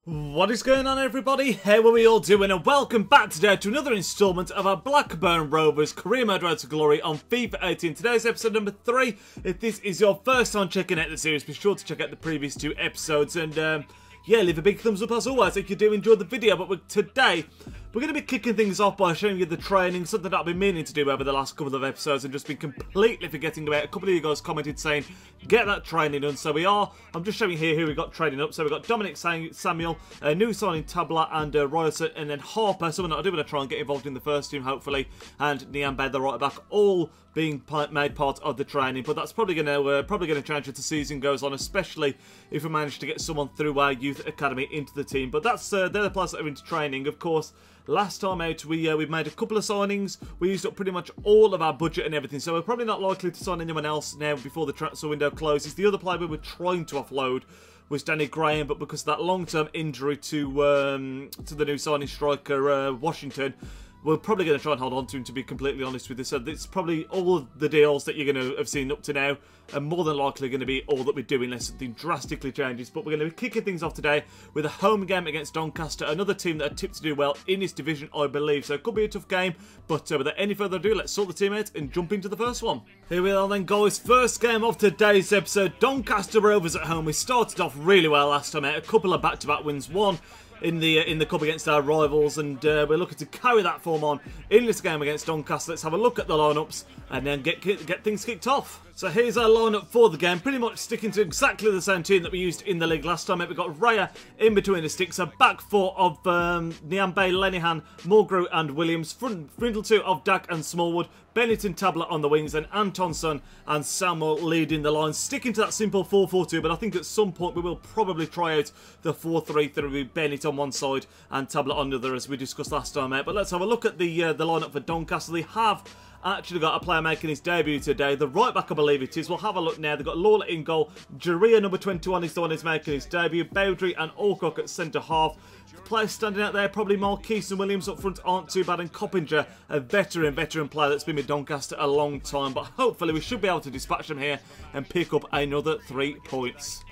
What is going on, everybody? How are we all doing? And welcome back today to another instalment of our Blackburn Rovers Career Mode Road to Glory on FIFA 18. Today's episode number 3. If this is your first time checking out the series, be sure to check out the previous 2 episodes. And yeah, leave a big thumbs up as always if you do enjoy the video. But today, we're going to be kicking things off by showing you the training, something that I've been meaning to do over the last couple of episodes and just been completely forgetting about. A couple of you guys commented saying, get that training done. So we are. I'm just showing here who we got training up. So we've got Dominic Samuel, new signing Tabla and Royalson, and then Harper, someone that I do want to try and get involved in the first team, hopefully, and Niambe, the right back, all being made part of the training. But that's probably going to change as the season goes on, especially if we manage to get someone through our youth academy into the team. But that's they're the players that are into training, of course. Last time out, we've made a couple of signings. We used up pretty much all of our budget and everything, so we're probably not likely to sign anyone else now before the transfer window closes. The other player we were trying to offload was Danny Graham, but because of that long-term injury to the new signing striker Washington, we're probably going to try and hold on to him, to be completely honest with you. So it's probably all of the deals that you're going to have seen up to now, and more than likely going to be all that we do unless something drastically changes. But we're going to be kicking things off today with a home game against Doncaster, another team that are tipped to do well in this division, I believe. So it could be a tough game, but without any further ado, let's sort the team out and jump into the first one. Here we are then, guys. First game of today's episode, Doncaster Rovers at home. We started off really well last time out, a couple of back-to-back wins, one in the cup against our rivals, and we're looking to carry that form on in this game against Doncaster. Let's have a look at the lineups and then get things kicked off. So here's our lineup for the game, pretty much sticking to exactly the same team that we used in the league last time. We've got Raya in between the sticks, a back four of Niambe, Lenihan, Mulgrew and Williams, front two of Dak and Smallwood, Bennett and Tablet on the wings, and Antonson and Samuel leading the line, sticking to that simple 4-4-2, but I think at some point we will probably try out the 4-3-3 with Bennett on one side and Tablet on the other, as we discussed last time out. But let's have a look at the lineup for Doncaster. They have actually got a player making his debut today. The right back, I believe it is. We'll have a look now. They've got Lawler in goal. Jaria, number 21, is the one who's making his debut. Bowdry and Alcock at centre half. The players standing out there, probably Marquise and Williams up front aren't too bad. And Coppinger, a veteran player that's been with Doncaster a long time. But hopefully we should be able to dispatch them here and pick up another 3 points.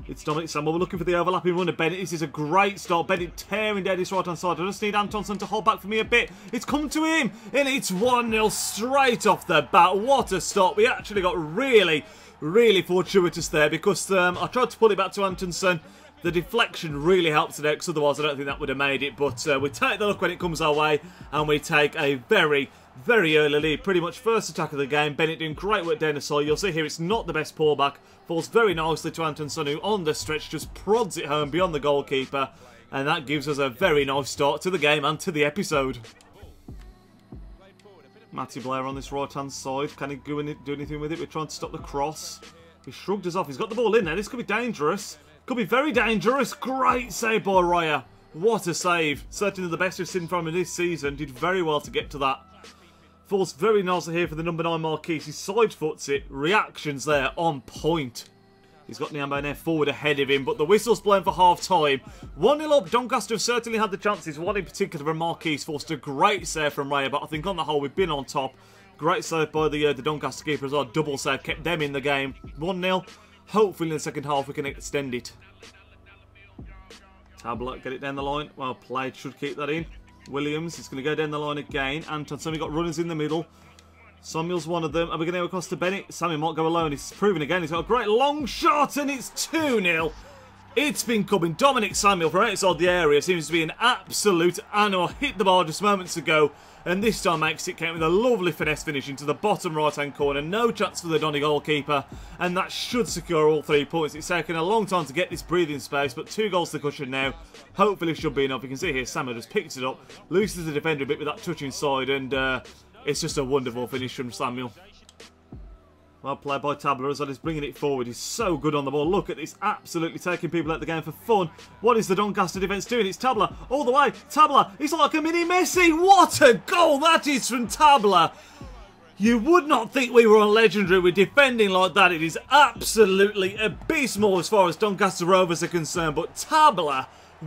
It's Dominic Samuel. We're looking for the overlapping run of Bennett. This is a great start. Bennett tearing down his right-hand side. I just need Antonson to hold back for me a bit. It's come to him, and it's 1-0 straight off the bat. What a start. We actually got really fortuitous there, because I tried to pull it back to Antonson. The deflection really helped today, because otherwise I don't think that would have made it. But we take the luck when it comes our way, and we take a very early lead. Pretty much first attack of the game. Bennett doing great work down the side. You'll see here it's not the best pullback. Falls very nicely to Antonson, who on the stretch just prods it home beyond the goalkeeper. And that gives us a very nice start to the game and to the episode. Matty Blair on this right-hand side. Can he do anything with it? We're trying to stop the cross. He shrugged us off. He's got the ball in there. This could be dangerous. Could be very dangerous. Great save by Raya. What a save. Certainly the best we've seen from him this season. Did very well to get to that. Falls very nicely here for the number 9 Marquise. He side foots it. Reactions there on point. He's got Niambe there forward ahead of him, but the whistle's blown for half time. 1-0 up. Doncaster have certainly had the chances. One in particular from Marquise forced a great save from Raya, but I think on the whole we've been on top. Great save by the Doncaster keeper as well. Double save, kept them in the game. 1-0. Hopefully in the second half we can extend it. Tablet, get it down the line. Well played, should keep that in. Williams is going to go down the line again. Antonson, we got runners in the middle. Samuel's one of them. Are we going to go across to Bennett? Samuel might go alone. He's proven again. He's got a great long shot, and it's 2-0. It's been coming. Dominic Samuel from outside the area seems to be an absolute animal. Hit the bar just moments ago, and this time makes it count with a lovely finesse finish into the bottom right-hand corner. No chance for the Donny goalkeeper, and that should secure all 3 points. It's taken a long time to get this breathing space, but 2 goals to cushion now. Hopefully should be enough. You can see here Samuel just picks it up, loosens the defender a bit with that touch inside, and it's just a wonderful finish from Samuel. Well played by Tabler as well. He's bringing it forward. He's so good on the ball. Look at this. Absolutely taking people out the game for fun. What is the Doncaster defence doing? It's Tabler all the way. Tabler. He's like a mini Messi. What a goal that is from Tabler. You would not think we were on Legendary with defending like that. It is absolutely abysmal as far as Doncaster Rovers are concerned. But Tabler,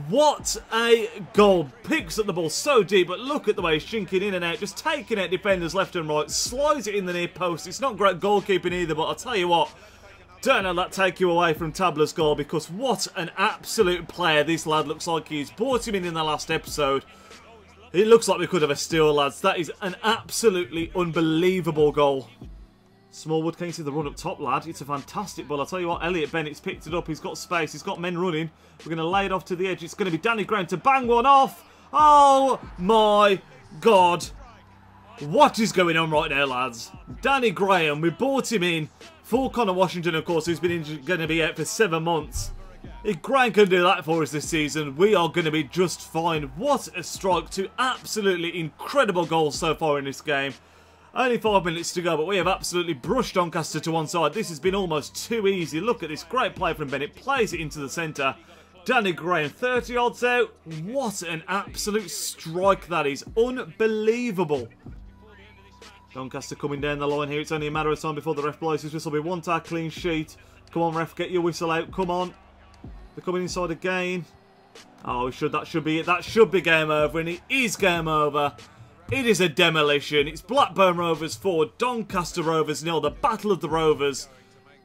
what a goal. Picks up the ball so deep, but look at the way he's shinking in and out, just taking out defenders left and right, slides it in the near post. It's not great goalkeeping either, but I'll tell you what, Don't let that take you away from Tabla's goal, because what an absolute player this lad looks like he is. Brought him in the last episode. It looks like we could have a steal, lads. That is an absolutely unbelievable goal. Smallwood, can you see the run up top, lad? It's a fantastic ball. I'll tell you what, Elliot Bennett's picked it up. He's got space. He's got men running. We're going to lay it off to the edge. It's going to be Danny Graham to bang one off. Oh, my God. What is going on right now, lads? Danny Graham, we brought him in for Connor Washington, of course, who's been going to be out for 7 months. If Graham can do that for us this season, we are going to be just fine. What a strike. 2 absolutely incredible goals so far in this game. Only 5 minutes to go, but we have absolutely brushed Doncaster to one side. This has been almost too easy. Look at this great play from Bennett. Plays it into the centre. Danny Graham, 30 odds out. What an absolute strike that is. Unbelievable. Doncaster coming down the line here. It's only a matter of time before the ref blows his whistle. Be one tag clean sheet. Come on, ref, get your whistle out. Come on. They're coming inside again. Oh, that should be it. That should be game over, and it is game over. It is a demolition. It's Blackburn Rovers 4, Doncaster Rovers 0. The Battle of the Rovers.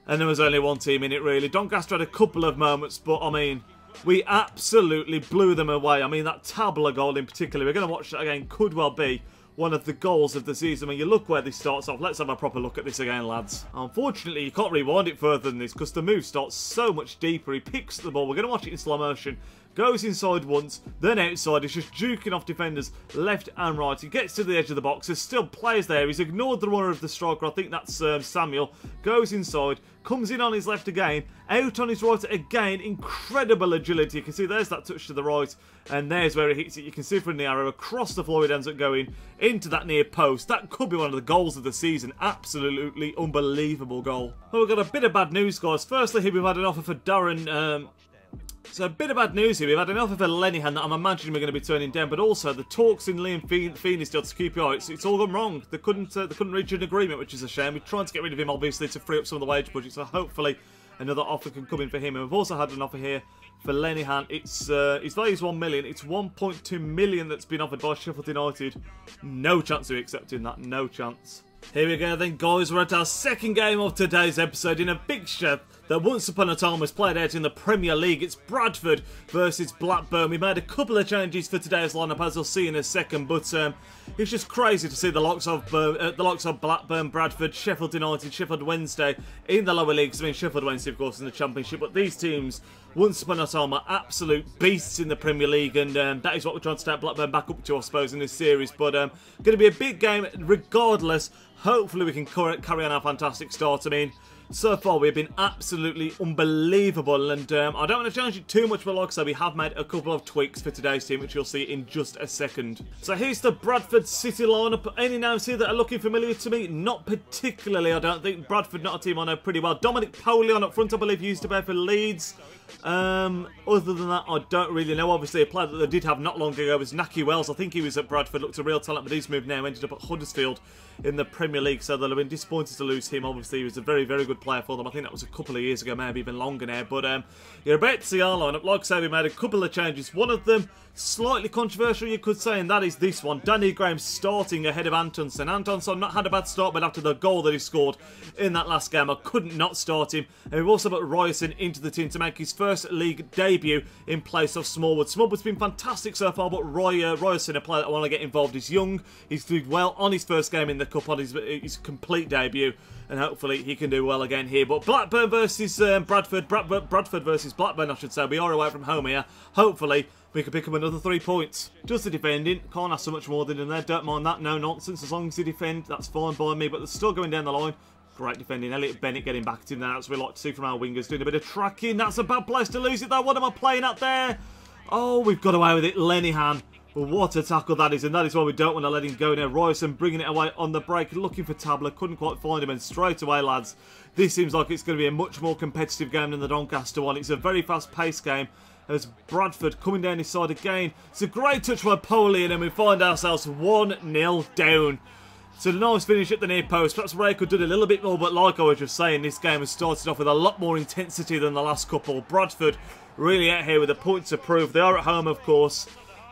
And there was only one team in it, really. Doncaster had a couple of moments, but, I mean, we absolutely blew them away. I mean, that Tabla goal in particular, we're going to watch that again, could well be one of the goals of the season. When you look where this starts off, let's have a proper look at this again, lads. Unfortunately, you can't rewind it further than this because the move starts so much deeper. He picks the ball. We're going to watch it in slow motion. Goes inside once, then outside. He's just juking off defenders left and right. He gets to the edge of the box. There's still players there. He's ignored the runner of the striker. I think that's Samuel. Goes inside. Comes in on his left again. Out on his right again. Incredible agility. You can see there's that touch to the right. And there's where he hits it. You can see from the arrow across the floor it ends up going into that near post. That could be one of the goals of the season. Absolutely unbelievable goal. Well, we've got a bit of bad news, guys. Firstly, here we've had an offer for Darren... So a bit of bad news here. We've had an offer for Lenihan that I'm imagining we're going to be turning down, but also the talks in Liam Feeney's deal to QPR, it's all gone wrong. They couldn't reach an agreement, which is a shame. We're trying to get rid of him, obviously, to free up some of the wage budget, so hopefully another offer can come in for him. And we've also had an offer here for Lenihan. His value is 1 million. It's 1.2 million that's been offered by Sheffield United. No chance of accepting that. No chance. Here we go then, guys. We're at our second game of today's episode in a fixture that once upon a time was played out in the Premier League. It's Bradford versus Blackburn. We made a couple of changes for today's lineup, as you'll see in a second, but it's just crazy to see the likes of Blackburn, Bradford, Sheffield United, Sheffield Wednesday in the lower leagues. I mean, Sheffield Wednesday, of course, in the Championship, but these teams, once upon a time, are absolute beasts in the Premier League, and that is what we're trying to start Blackburn back up to, I suppose, in this series. But going to be a big game regardless. Hopefully we can carry on our fantastic start. I mean, so far we've been absolutely unbelievable, and I don't want to change it too much, but like I said, we have made a couple of tweaks for today's team, which you'll see in just a second. So here's the Bradford City lineup. Any names here that are looking familiar to me? Not particularly, I don't think. Bradford, not a team I know pretty well. Dominic Polion up front, I believe, he used to play for Leeds. Other than that, I don't really know. Obviously, a player that they did have not long ago was Naki Wells. I think he was at Bradford, looked a real talent, but he's moved now, ended up at Huddersfield in the Premier League, so they'll have been disappointed to lose him. Obviously, he was a very, very good player for them. I think that was a couple of years ago, maybe even longer now. But you're about to see our lineup. Like I say, we made a couple of changes. One of them slightly controversial, you could say, and that is this one. Danny Graham starting ahead of Antonsen. Antonsen not had a bad start, but after the goal that he scored in that last game, I couldn't not start him. And we've also put Ryerson into the team to make his first league debut in place of Smallwood. Smallwood's been fantastic so far, but Ryerson, a player that I want to get involved, is young. He's doing well on his first game in the Cup, on his complete debut, and hopefully he can do well again here. But Blackburn versus Bradford versus Blackburn, I should say. We are away from home here. Hopefully we can pick up another 3 points. Just the defending. Can't ask so much more than in there. Don't mind that. No nonsense. As long as they defend, that's fine by me. But they're still going down the line. Great defending. Elliot Bennett getting back at him there. That's what we like to see from our wingers. Doing a bit of tracking. That's a bad place to lose it though. What am I playing at there? Oh, we've got away with it. Lenihan. Well, what a tackle that is, and that is why we don't want to let him go now. Ryerson bringing it away on the break, looking for Tabla, couldn't quite find him, and straight away, lads, this seems like it's going to be a much more competitive game than the Doncaster one. It's a very fast-paced game, as Bradford coming down his side again. It's a great touch by Polian, and we find ourselves 1-0 down. So a nice finish at the near post. Perhaps Ray could do a little bit more, but like I was just saying, this game has started off with a lot more intensity than the last couple. Bradford really out here with the points to prove. They are at home, of course.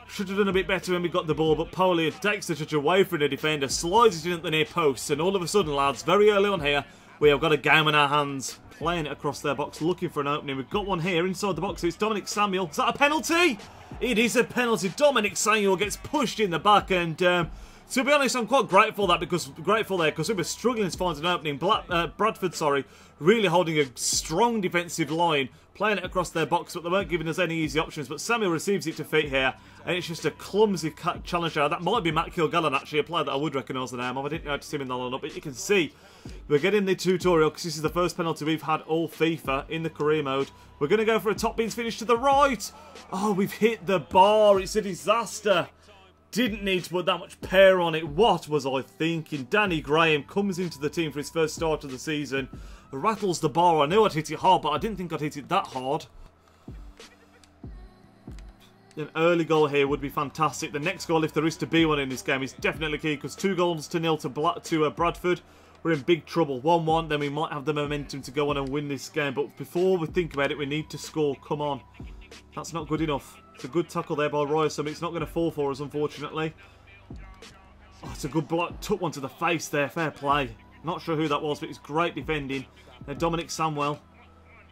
Should have done a bit better when we got the ball, but Polian takes the touch away from the defender, slides it in at the near post, and all of a sudden, lads, very early on here, We have got a game in our hands. Playing it across their box, looking for an opening. We've got one here inside the box. It's Dominic Samuel. Is that a penalty? It is a penalty. Dominic Samuel gets pushed in the back, and to be honest, I'm quite grateful there because we were struggling to find an opening. Bradford, really holding a strong defensive line, playing it across their box, but they weren't giving us any easy options. But Samuel receives it to feet here, and it's just a clumsy challenge there. That might be Matt Kilgallen, actually, a player that I would recognise the name of. I didn't notice him in the lineup, but you can see we're getting the tutorial because this is the first penalty we've had all FIFA in the career mode. We're going to go for a top beans finish to the right. Oh, we've hit the bar. It's a disaster. Didn't need to put that much pair on it. What was I thinking? Danny Graham comes into the team for his first start of the season. Rattles the bar. I knew I'd hit it hard, but I didn't think I'd hit it that hard. An early goal here would be fantastic. The next goal, if there is to be one in this game, is definitely key because 2-0 to Bradford. We're in big trouble. 1-1, then we might have the momentum to go on and win this game. But before we think about it, we need to score. Come on. That's not good enough. It's a good tackle there by Ryerson. It's not going to fall for us, unfortunately. Oh, it's a good block. Took one to the face there. Fair play. Not sure who that was, but it's great defending. Dominic Samuel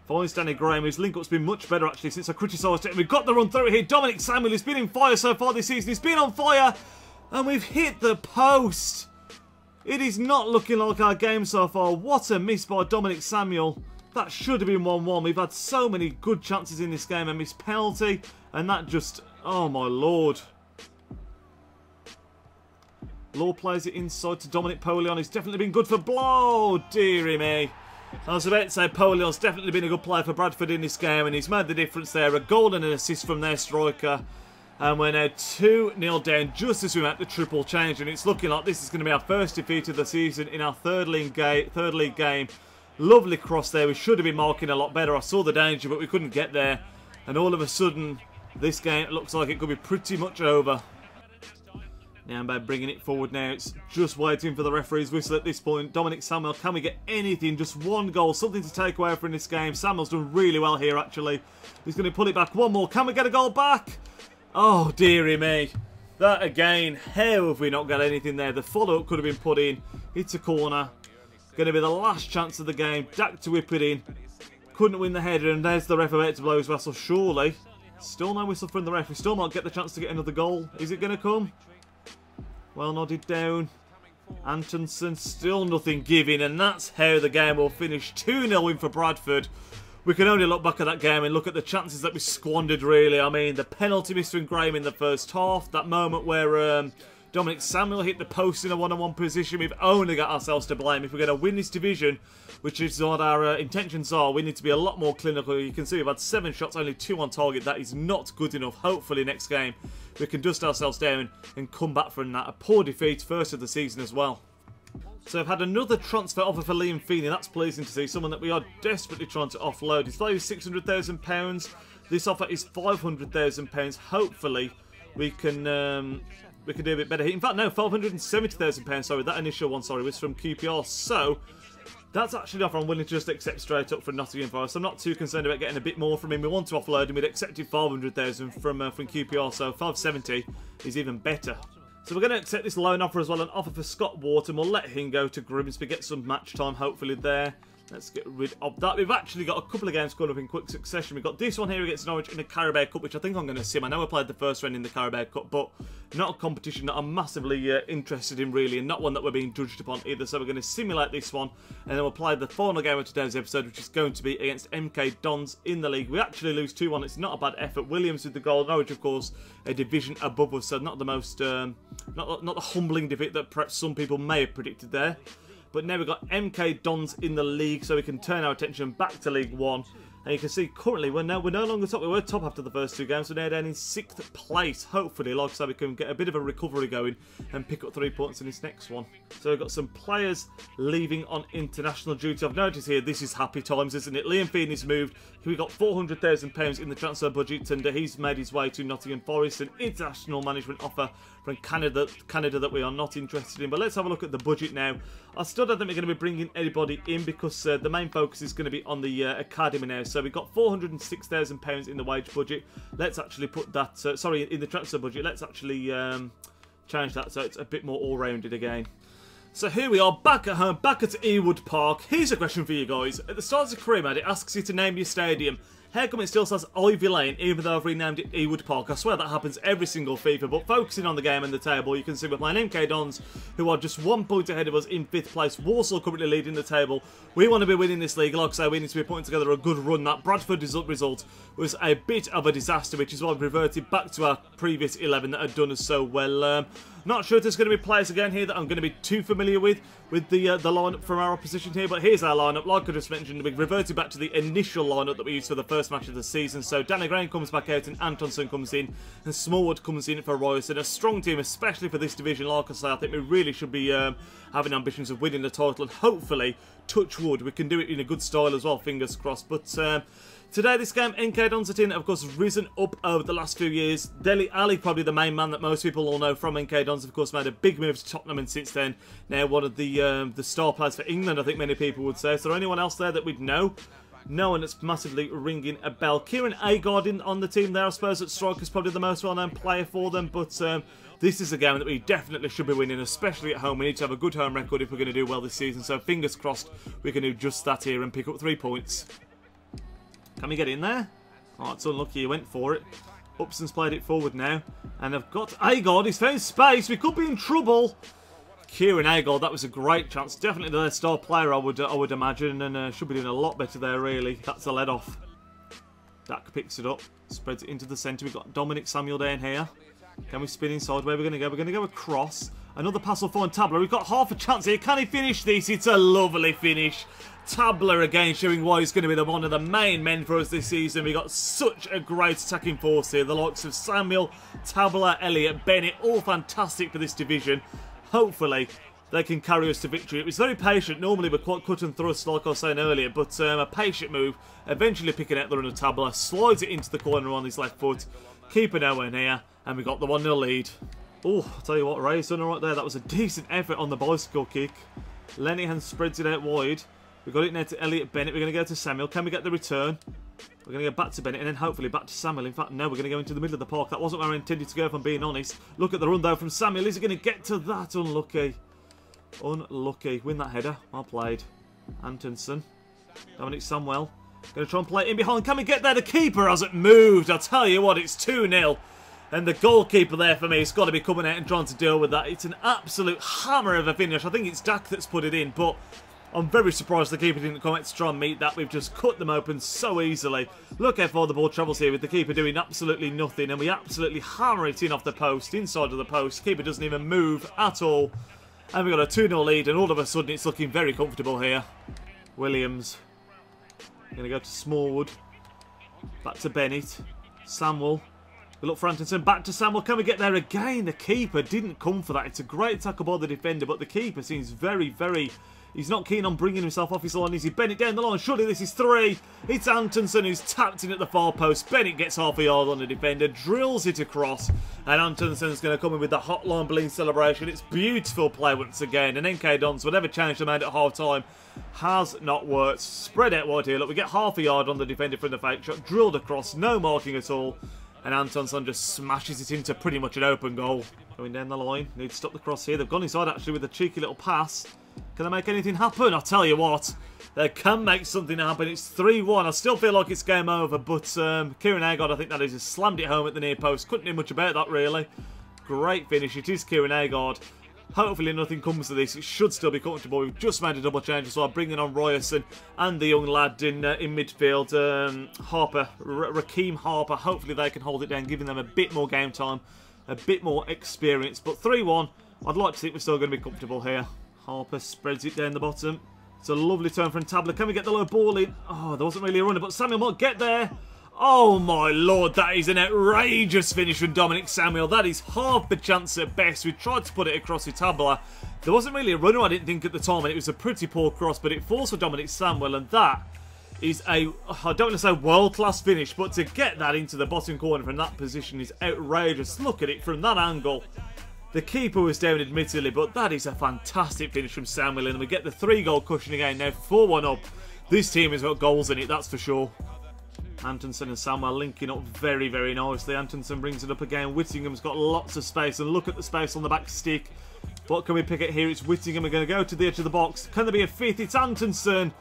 finds Danny Graham. His link-up's been much better, actually, since I criticised it. We've got the run through here. Dominic Samuel has been in fire so far this season. He's been on fire, and we've hit the post. It is not looking like our game so far. What a miss by Dominic Samuel. That should have been 1-1. We've had so many good chances in this game. A missed penalty, and that just... oh, my Lord. Law plays it inside to Dominic Polion. He's definitely been good for blow. Dearie me. I was about to say Polion's definitely been a good player for Bradford in this game, and he's made the difference there. A goal and an assist from their striker. And we're now 2-0 down just as we make the triple change. And it's looking like this is going to be our first defeat of the season in our third league game. Lovely cross there. We should have been marking a lot better. I saw the danger, but we couldn't get there. And all of a sudden, this game looks like it could be pretty much over. Now by bringing it forward now, it's just waiting for the referee's whistle at this point. Dominic Samuel, can we get anything? Just one goal, something to take away from this game. Samuel's done really well here, actually. He's going to pull it back one more. Can we get a goal back? Oh, dearie me. That again, how have we not got anything there? The follow-up could have been put in. It's a corner. Going to be the last chance of the game. Dak to whip it in. Couldn't win the header, and there's the ref about to blow his whistle, surely. Still no whistle from the ref. We still might get the chance to get another goal. Is it going to come? Well nodded down. Antonsen, still nothing giving, and that's how the game will finish. 2-0 win for Bradford. We can only look back at that game and look at the chances that we squandered, really. I mean, the penalty missed from Graham in the first half. That moment where Dominic Samuel hit the post in a one-on-one position. We've only got ourselves to blame. If we're going to win this division, which is what our intentions are, we need to be a lot more clinical. You can see we've had 7 shots, only 2 on target. That is not good enough. Hopefully next game we can dust ourselves down and come back from that. A poor defeat, first of the season as well. So I've had another transfer offer for Liam Feeney. That's pleasing to see. Someone that we are desperately trying to offload. His value is £600,000. This offer is £500,000. Hopefully we can do a bit better. In fact, no, £570,000. Sorry, that initial one, sorry, was from QPR. So that's actually the offer I'm willing to just accept straight up from Nottingham Forest. I'm not too concerned about getting a bit more from him. We want to offload him. We'd accepted £500,000 from QPR, so £570 is even better. So we're going to accept this loan offer as well, an offer for Scott Wharton. We'll let him go to Grimsby, get some match time hopefully there. Let's get rid of that. We've actually got a couple of games coming up in quick succession. We've got this one here against Norwich in the Carabao Cup, which I think I'm going to sim. I know I played the first round in the Carabao Cup, but not a competition that I'm massively interested in, really, and not one that we're being judged upon either. So we're going to simulate this one, and then we'll play the final game of today's episode, which is going to be against MK Dons in the league. We actually lose 2-1. It's not a bad effort. Williams with the goal. Norwich, of course, a division above us, so not the most, not the humbling defeat that perhaps some people may have predicted there. But now we've got MK Dons in the league, so we can turn our attention back to League 1. And you can see currently we're no longer top. We were top after the first 2 games. We're now down in 6th place. Hopefully, like I said, we can get a bit of a recovery going and pick up 3 points in this next one. So we've got some players leaving on international duty. I've noticed here this is happy times, isn't it? Liam Feeney's moved. We got £400,000 in the transfer budget, and he's made his way to Nottingham Forest. An international management offer from Canada that we are not interested in. But let's have a look at the budget now. I still don't think we're going to be bringing anybody in because the main focus is going to be on the academy now. So we've got £406,000 in the wage budget. Let's actually put that, sorry, in the transfer budget. Let's actually change that so it's a bit more all-rounded again. So here we are, back at home, back at Ewood Park. Here's a question for you guys. At the start of the career mode, it asks you to name your stadium. How come it still says Ivy Lane, even though I've renamed it Ewood Park? I swear that happens every single FIFA, but focusing on the game and the table, you can see we're playing MK Dons, who are just 1 point ahead of us in 5th place. Walsall currently leading the table. We want to be winning this league. Like I say, we need to be putting together a good run. That Bradford result was a bit of a disaster, which is why we've reverted back to our previous 11 that had done us so well. Not sure if there's going to be players again here that I'm going to be too familiar with the lineup from our opposition here, but here's our lineup. Like I just mentioned, we've reverted back to the initial lineup that we used for the first match of the season. So Danny Graham comes back out and Antonsen comes in and Smallwood comes in for Royce. And a strong team, especially for this division. Like I say, I think we really should be having ambitions of winning the title, and hopefully, touch wood, we can do it in a good style as well, fingers crossed. But today, this game, NK Dons have of course risen up over the last few years. Dele Alli, probably the main man that most people all know from NK Dons, of course, made a big move to Tottenham, and since then, now one of the star players for England, I think many people would say. Is there anyone else there that we'd know? No one that's massively ringing a bell. Kieran Agard on the team there, I suppose, at striker is probably the most well-known player for them, but this is a game that we definitely should be winning, especially at home. We need to have a good home record if we're going to do well this season, so fingers crossed we can do just that here and pick up 3 points. Can we get in there? Oh, it's unlucky he went for it. Upson's played it forward now. And I've got Agard. He's found space. We could be in trouble. Kieran Agard, that was a great chance. Definitely the star player, I would imagine. And should be doing a lot better there, really. That's a let off. Dak picks it up. Spreads it into the centre. We've got Dominic Samuel down here. Can we spin inside? Where are we going to go? We're going to go across. Another pass will find Tabler. We've got half a chance here. Can he finish this? It's a lovely finish. Tabler again showing why he's going to be one of the main men for us this season. We've got such a great attacking force here. The likes of Samuel, Tabler, Elliott, Bennett, all fantastic for this division. Hopefully they can carry us to victory. It was very patient. Normally we're quite cut and thrust, like I was saying earlier, but a patient move. Eventually picking out the run of Tabler. Slides it into the corner on his left foot. Keeper nowhere near. And we got the 1-0 lead. Oh, I'll tell you what, Ray's done right there. That was a decent effort on the bicycle kick. Lenihan spreads it out wide. We've got it now to Elliott Bennett. We're going to go to Samuel. Can we get the return? We're going to go back to Bennett and then hopefully back to Samuel. In fact, no, we're going to go into the middle of the park. That wasn't where I intended to go, if I'm being honest. Look at the run, though, from Samuel. Is he going to get to that? Unlucky. Unlucky. Win that header. Well played. Antonsen. Dominic Samuel. Going to try and play it in behind. Can we get there? The keeper hasn't moved. I'll tell you what, it's 2-0. And the goalkeeper there for me has got to be coming out and trying to deal with that. It's an absolute hammer of a finish. I think it's Dak that's put it in, but I'm very surprised the keeper didn't come out to try and meet that. We've just cut them open so easily. Look how far the ball travels here with the keeper doing absolutely nothing. And we absolutely hammer it in off the post, inside of the post. Keeper doesn't even move at all. And we've got a 2-0 lead, and all of a sudden it's looking very comfortable here. Williams. Going to go to Smallwood. Back to Bennett. Samuel. We look for Antonsen, back to Samuel. Can we get there again? The keeper didn't come for that. It's a great tackle by the defender, but the keeper seems very... He's not keen on bringing himself off his line, is he? Bennett down the line. Surely this is 3. It's Antonsen who's tapped in at the far post. Bennett gets half a yard on the defender, drills it across, and Antonsen's going to come in with the hotline bling celebration. It's beautiful play once again. And NK Dons, whatever change they made at half-time, has not worked. Spread out wide here. Look, we get half a yard on the defender from the fake shot. Drilled across, no marking at all. And Antonsen just smashes it into pretty much an open goal. Going down the line. Need to stop the cross here. They've gone inside actually with a cheeky little pass. Can they make anything happen? I'll tell you what. They can make something happen. It's 3-1. I still feel like it's game over. But Kieran Agard, I think that is, just slammed it home at the near post. Couldn't do much about that really. Great finish. It is Kieran Agard. Hopefully nothing comes to this. It should still be comfortable. We've just made a double change as well, bringing on Royerson and the young lad in midfield, Harper, Raheem Harper. Hopefully they can hold it down, giving them a bit more game time, a bit more experience. But 3-1, I'd like to think we're still going to be comfortable here. Harper spreads it down the bottom. It's a lovely turn from Tabler. Can we get the low ball in? Oh, there wasn't really a runner, but Samuel might get there. Oh my lord, that is an outrageous finish from Dominic Samuel. That is half the chance at best. We tried to put it across with Tabler. There wasn't really a runner, I didn't think, at the time, and it was a pretty poor cross, but it falls for Dominic Samuel, and that is a, I don't want to say world-class finish, but to get that into the bottom corner from that position is outrageous. Look at it from that angle. The keeper was down admittedly, but that is a fantastic finish from Samuel, and we get the 3-goal cushion again. Now 4-1 up. This team has got goals in it, that's for sure. Antonsen and Samuel linking up very, very nicely. Antonsen brings it up again. Whittingham's got lots of space, and look at the space on the back stick. What can we pick at here? It's Whittingham. We're going to go to the edge of the box. Can there be a fifth? It's Antonsen.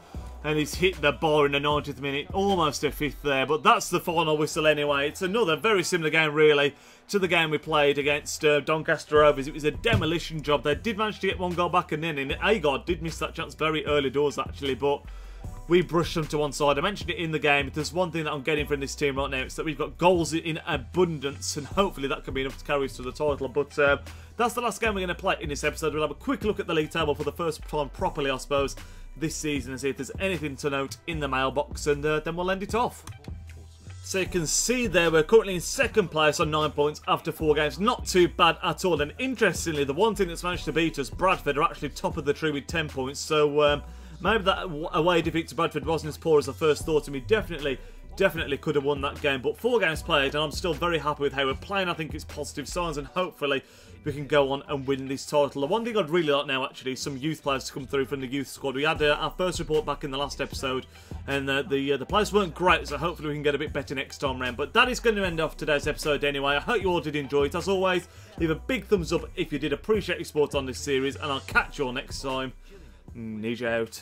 And he's hit the bar in the 90th minute. Almost a fifth there. But that's the final whistle anyway. It's another very similar game, really, to the game we played against Doncaster Rovers. It was a demolition job. They did manage to get one goal back and in. And Agard did miss that chance very early doors, actually. But we brushed them to one side. I mentioned it in the game. If there's one thing that I'm getting from this team right now, it's that we've got goals in abundance, and hopefully that can be enough to carry us to the title. But that's the last game we're going to play in this episode. We'll have a quick look at the league table for the first time properly, I suppose, this season, and see if there's anything to note in the mailbox, and then we'll end it off. So you can see there, we're currently in second place on 9 points after 4 games. Not too bad at all. And interestingly, the one thing that's managed to beat us, Bradford, are actually top of the tree with 10 points. So maybe that away defeat to Bradford wasn't as poor as I first thought. And we definitely could have won that game. But 4 games played, and I'm still very happy with how we're playing. I think it's positive signs, and hopefully we can go on and win this title. The one thing I'd really like now, actually, is some youth players to come through from the youth squad. We had our first report back in the last episode, and the players weren't great, so hopefully we can get a bit better next time round. But that is going to end off today's episode anyway. I hope you all did enjoy it. As always, leave a big thumbs up if you did. Appreciate your support on this series, and I'll catch you all next time. Nidge out.